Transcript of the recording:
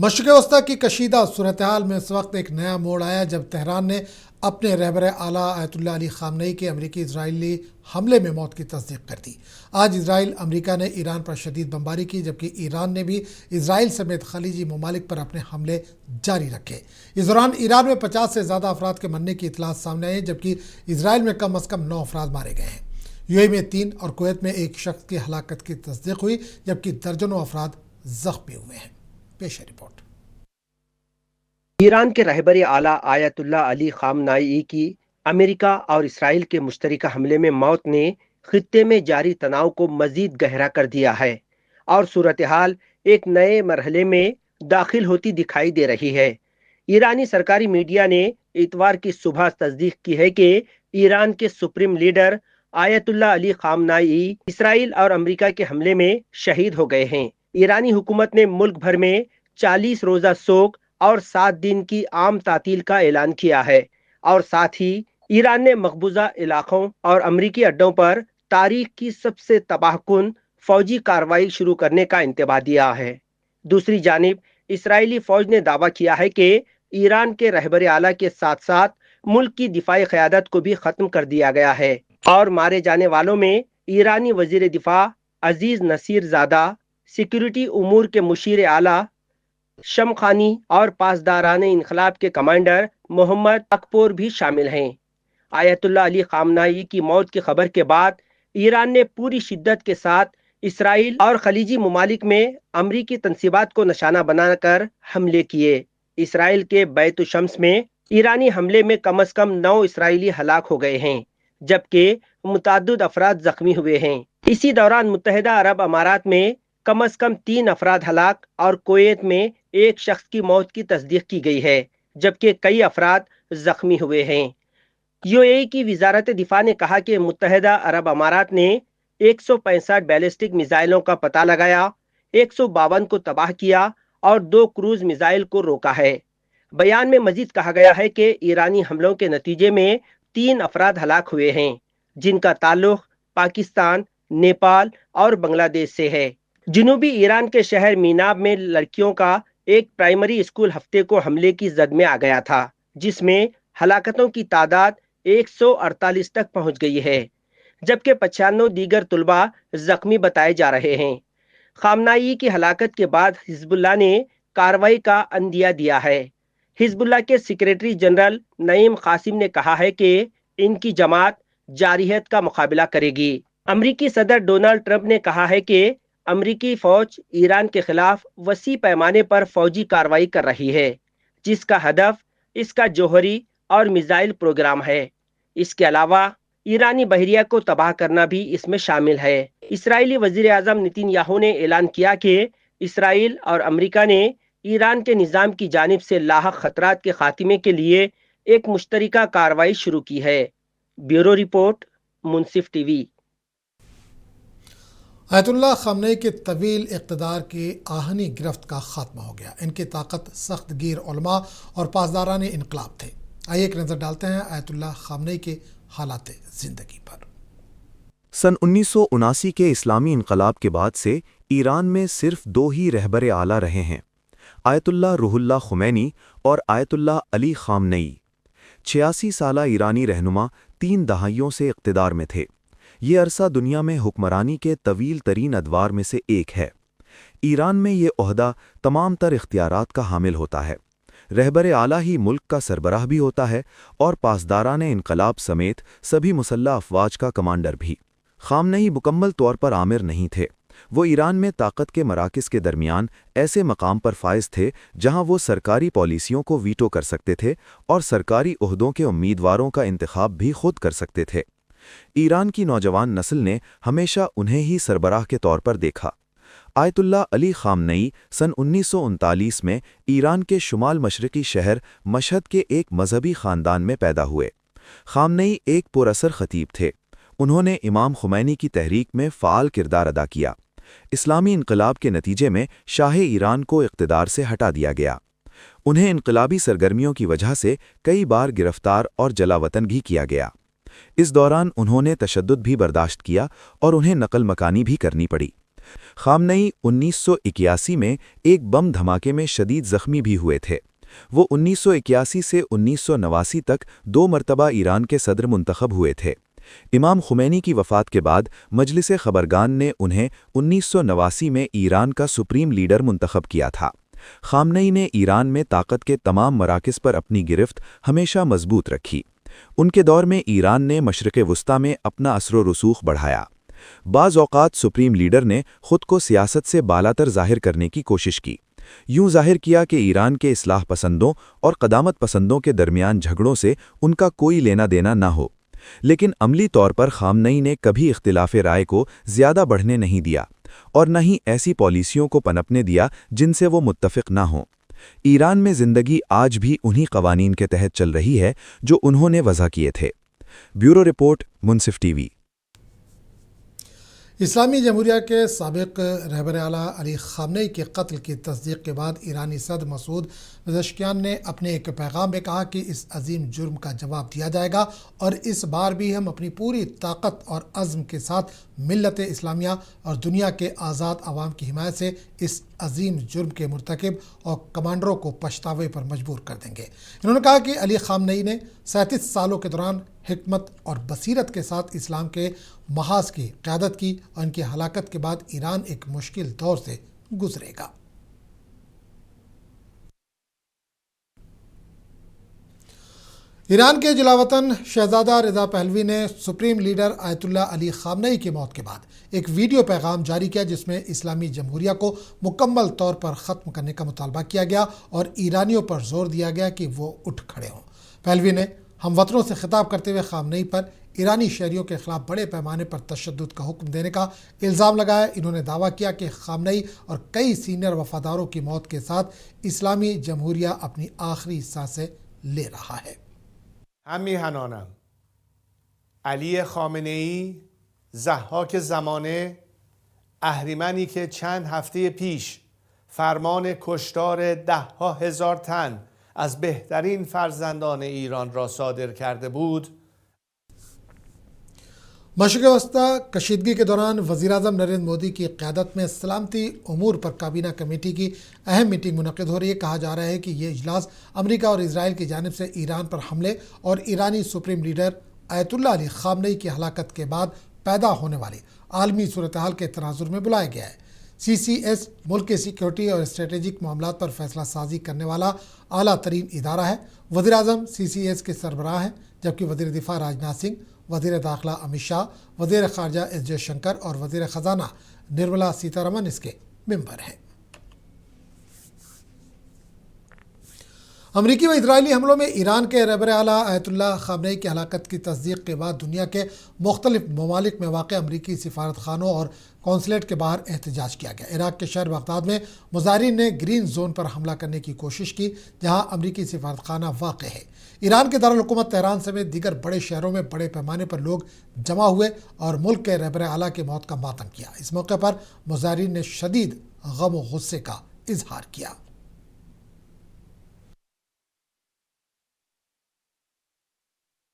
مشرق وسطی کی کشیدہ صورتحال میں اس وقت ایک نیا موڑ آیا جب تہران نے اپنے رہبر اعلیٰ آیت اللہ علی خامنئی کے امریکی اسرائیلی حملے میں موت کی تصدیق کر دی۔ آج اسرائیل امریکہ نے ایران پر شدید بمباری کی، جبکہ ایران نے بھی اسرائیل سمیت خلیجی ممالک پر اپنے حملے جاری رکھے۔ اس دوران ایران میں 50 سے زیادہ افراد کے مرنے کی اطلاعات سامنے آئی، جبکہ اسرائیل میں کم از کم 9 افراد مارے گئے ہیں۔ یو اے میں 3 اور کویت میں 1 شخص کی ہلاکت کی تصدیق ہوئی، جبکہ درجنوں افراد زخمی ہوئے ہیں۔ پیش ہے رپورٹ۔ ایران کے رہبر اعلیٰ آیت اللہ علی خامنئی کی امریکہ اور اسرائیل کے مشترکہ حملے میں موت نے خطے میں جاری تناؤ کو مزید گہرا کر دیا ہے اور صورتحال ایک نئے مرحلے میں داخل ہوتی دکھائی دے رہی ہے۔ ایرانی سرکاری میڈیا نے اتوار کی صبح تصدیق کی ہے کہ ایران کے سپریم لیڈر آیت اللہ علی خامنئی اسرائیل اور امریکہ کے حملے میں شہید ہو گئے ہیں۔ ایرانی حکومت نے ملک بھر میں 40 روزہ سوگ اور 7 دن کی عام تعطیل کا اعلان کیا ہے، اور ساتھ ہی ایران نے مقبوضہ علاقوں اور امریکی اڈوں پر تاریخ کی سب سے تباہ کن فوجی کارروائی شروع کرنے کا انتباہ دیا ہے۔ دوسری جانب اسرائیلی فوج نے دعویٰ کیا ہے کہ ایران کے رہبر اعلیٰ کے ساتھ ساتھ ملک کی دفاعی قیادت کو بھی ختم کر دیا گیا ہے، اور مارے جانے والوں میں ایرانی وزیر دفاع عزیز نصیر زادہ، سیکیورٹی امور کے مشیر اعلیٰ شمخانی اور پاسداران انقلاب کے کمانڈر محمد اکپور بھی شامل ہیں۔ آیت اللہ علی خامنئی کی موت کی خبر کے بعد ایران نے پوری شدت کے ساتھ اسرائیل اور خلیجی ممالک میں امریکی تنصیبات کو نشانہ بنا کر حملے کیے۔ اسرائیل کے بیت الشمس میں ایرانی حملے میں کم از کم 9 اسرائیلی ہلاک ہو گئے ہیں، جبکہ متعدد افراد زخمی ہوئے ہیں۔ اسی دوران متحدہ عرب امارات میں کم از کم 3 افراد ہلاک اور کویت میں 1 شخص کی موت کی تصدیق کی گئی ہے، جبکہ کئی افراد زخمی ہوئے ہیں۔ یو اے ای کی وزارت دفاع نے کہا کہ متحدہ عرب امارات نے 165 بیلسٹک میزائلوں کا پتہ لگایا، 152 کو تباہ کیا اور 2 کروز میزائل کو روکا ہے۔ بیان میں مزید کہا گیا ہے کہ ایرانی حملوں کے نتیجے میں 3 افراد ہلاک ہوئے ہیں، جن کا تعلق پاکستان، نیپال اور بنگلہ دیش سے ہے۔ جنوبی ایران کے شہر میناب میں لڑکیوں کا ایک پرائمری اسکول ہفتے کو حملے کی زد میں آ گیا تھا، جس میں ہلاکتوں کی تعداد 148 تک پہنچ گئی ہے، جبکہ 95 دیگر طلباء زخمی بتائے جا رہے ہیں۔ خامنئی کی ہلاکت کے بعد حزب اللہ نے کارروائی کا عندیہ دیا ہے۔ حزب اللہ کے سیکریٹری جنرل نعیم قاسم نے کہا ہے کہ ان کی جماعت جارحیت کا مقابلہ کرے گی۔ امریکی صدر ڈونلڈ ٹرمپ نے کہا ہے کہ امریکی فوج ایران کے خلاف وسیع پیمانے پر فوجی کارروائی کر رہی ہے، جس کا ہدف اس کا جوہری اور میزائل پروگرام ہے۔ اس کے علاوہ ایرانی بحریہ کو تباہ کرنا بھی اس میں شامل ہے۔ اسرائیلی وزیر اعظم نیتن یاہو نے اعلان کیا کہ اسرائیل اور امریکہ نے ایران کے نظام کی جانب سے لاحق خطرات کے خاتمے کے لیے ایک مشترکہ کارروائی شروع کی ہے۔ بیورو رپورٹ، منصف ٹی وی۔ آیت اللہ خامنئی کے طویل اقتدار کی آہنی گرفت کا خاتمہ ہو گیا۔ ان کی طاقت سخت گیر علماء اور پاسداران انقلاب تھے۔ آئیے ایک نظر ڈالتے ہیں آیت اللہ خامنئی کے حالات زندگی پر۔ سن 1979 کے اسلامی انقلاب کے بعد سے ایران میں صرف 2 ہی رہبر اعلیٰ رہے ہیں، آیت اللہ روح اللہ خمینی اور آیت اللہ علی خامنئی۔ 86 سالہ ایرانی رہنما 3 دہائیوں سے اقتدار میں تھے۔ یہ عرصہ دنیا میں حکمرانی کے طویل ترین ادوار میں سے ایک ہے۔ ایران میں یہ عہدہ تمام تر اختیارات کا حامل ہوتا ہے۔ رہبر اعلیٰ ہی ملک کا سربراہ بھی ہوتا ہے اور پاسداران انقلاب سمیت سبھی مسلح افواج کا کمانڈر بھی۔ خامنئی مکمل طور پر آمر نہیں تھے۔ وہ ایران میں طاقت کے مراکز کے درمیان ایسے مقام پر فائز تھے جہاں وہ سرکاری پالیسیوں کو ویٹو کر سکتے تھے اور سرکاری عہدوں کے امیدواروں کا انتخاب بھی خود کر سکتے تھے۔ ایران کی نوجوان نسل نے ہمیشہ انہیں ہی سربراہ کے طور پر دیکھا۔ آیت اللہ علی خامنئی سن 1939 میں ایران کے شمال مشرقی شہر مشہد کے ایک مذہبی خاندان میں پیدا ہوئے۔ خامنئی ایک پراثر خطیب تھے۔ انہوں نے امام خمینی کی تحریک میں فعال کردار ادا کیا۔ اسلامی انقلاب کے نتیجے میں شاہ ایران کو اقتدار سے ہٹا دیا گیا۔ انہیں انقلابی سرگرمیوں کی وجہ سے کئی بار گرفتار اور جلاوطن بھی کیا گیا۔ اس دوران انہوں نے تشدد بھی برداشت کیا اور انہیں نقل مکانی بھی کرنی پڑی۔ خامنئی 1981 میں ایک بم دھماکے میں شدید زخمی بھی ہوئے تھے۔ وہ 1981 سے 1989 تک 2 مرتبہ ایران کے صدر منتخب ہوئے تھے۔ امام خمینی کی وفات کے بعد مجلس خبرگان نے انہیں 1989 میں ایران کا سپریم لیڈر منتخب کیا تھا۔ خامنئی نے ایران میں طاقت کے تمام مراکز پر اپنی گرفت ہمیشہ مضبوط رکھی۔ ان کے دور میں ایران نے مشرق وسطیٰ میں اپنا اثر و رسوخ بڑھایا۔ بعض اوقات سپریم لیڈر نے خود کو سیاست سے بالاتر ظاہر کرنے کی کوشش کی۔ یوں ظاہر کیا کہ ایران کے اصلاح پسندوں اور قدامت پسندوں کے درمیان جھگڑوں سے ان کا کوئی لینا دینا نہ ہو۔ لیکن عملی طور پر خامنئی نے کبھی اختلاف رائے کو زیادہ بڑھنے نہیں دیا اور نہ ہی ایسی پالیسیوں کو پنپنے دیا جن سے وہ متفق نہ ہوں۔ ایران میں زندگی آج بھی انہی قوانین کے تحت چل رہی ہے جو انہوں نے وضع کیے تھے۔ بیورو رپورٹ، منصف ٹی وی۔ اسلامی جمہوریہ کے سابق رہبر اعلیٰ علی خامنئی کے قتل کی تصدیق کے بعد ایرانی صدر مسعود پزشکیان نے اپنے ایک پیغام میں کہا کہ اس عظیم جرم کا جواب دیا جائے گا اور اس بار بھی ہم اپنی پوری طاقت اور عزم کے ساتھ ملت اسلامیہ اور دنیا کے آزاد عوام کی حمایت سے اس عظیم جرم کے مرتکب اور کمانڈروں کو پچھتاوے پر مجبور کر دیں گے۔ انہوں نے کہا کہ علی خامنئی نے 37 سالوں کے دوران حکمت اور بصیرت کے ساتھ اسلام کے محاذ کی قیادت کی اور ان کی ہلاکت کے بعد ایران ایک مشکل دور سے گزرے گا۔ ایران کے جلاوطن شہزادہ رضا پہلوی نے سپریم لیڈر آیت اللہ علی خامنئی کی موت کے بعد ایک ویڈیو پیغام جاری کیا جس میں اسلامی جمہوریہ کو مکمل طور پر ختم کرنے کا مطالبہ کیا گیا اور ایرانیوں پر زور دیا گیا کہ وہ اٹھ کھڑے ہوں۔ پہلوی نے ہم وطنوں سے خطاب کرتے ہوئے خامنئی پر ایرانی شہریوں کے خلاف بڑے پیمانے پر تشدد کا حکم دینے کا الزام لگایا۔ انہوں نے دعویٰ کیا کہ خامنئی اور کئی سینئر وفاداروں کی موت کے ساتھ اسلامی جمہوریہ اپنی آخری سانسیں لے رہا ہے۔ همیهنانم علی خامنه ای ضحاک زمانه اهریمنی که چند هفته پیش فرمان کشتار 10,000 تن از بهترین فرزندان ایران را صادر کرده بود، مشرق وسطیٰ کشیدگی کے دوران وزیراعظم نریندر مودی کی قیادت میں سلامتی امور پر کابینہ کمیٹی کی اہم میٹنگ منعقد ہو رہی ہے۔ کہا جا رہا ہے کہ یہ اجلاس امریکہ اور اسرائیل کی جانب سے ایران پر حملے اور ایرانی سپریم لیڈر آیت اللہ علی خامنئی کی ہلاکت کے بعد پیدا ہونے والی عالمی صورتحال کے تناظر میں بلایا گیا ہے۔ CCS ملک کی سیکیورٹی اور اسٹریٹجک معاملات پر فیصلہ سازی کرنے والا اعلیٰ ترین ادارہ ہے۔ وزیراعظم CCS کے سربراہ ہیں جبکہ وزیر دفاع راجناتھ سنگھ، وزیر داخلہ امت شاہ، وزیر خارجہ ایس جے شنکر اور وزیر خزانہ نرملا سیتارمن اس کے ممبر ہیں۔ امریکی و اسرائیلی حملوں میں ایران کے رہبر اعلیٰ آیت اللہ خامنئی کی ہلاکت کی تصدیق کے بعد دنیا کے مختلف ممالک میں واقع امریکی سفارت خانوں اور قونصلیٹ کے باہر احتجاج کیا گیا۔ عراق کے شہر بغداد میں مظاہرین نے گرین زون پر حملہ کرنے کی کوشش کی جہاں امریکی سفارت خانہ واقع ہے۔ ایران کے دارالحکومت تہران سمیت دیگر بڑے شہروں میں بڑے پیمانے پر لوگ جمع ہوئے اور ملک کے رہبر اعلیٰ کی موت کا ماتم کیا۔ اس موقع پر مظاہرین نے شدید غم و غصے کا اظہار کیا۔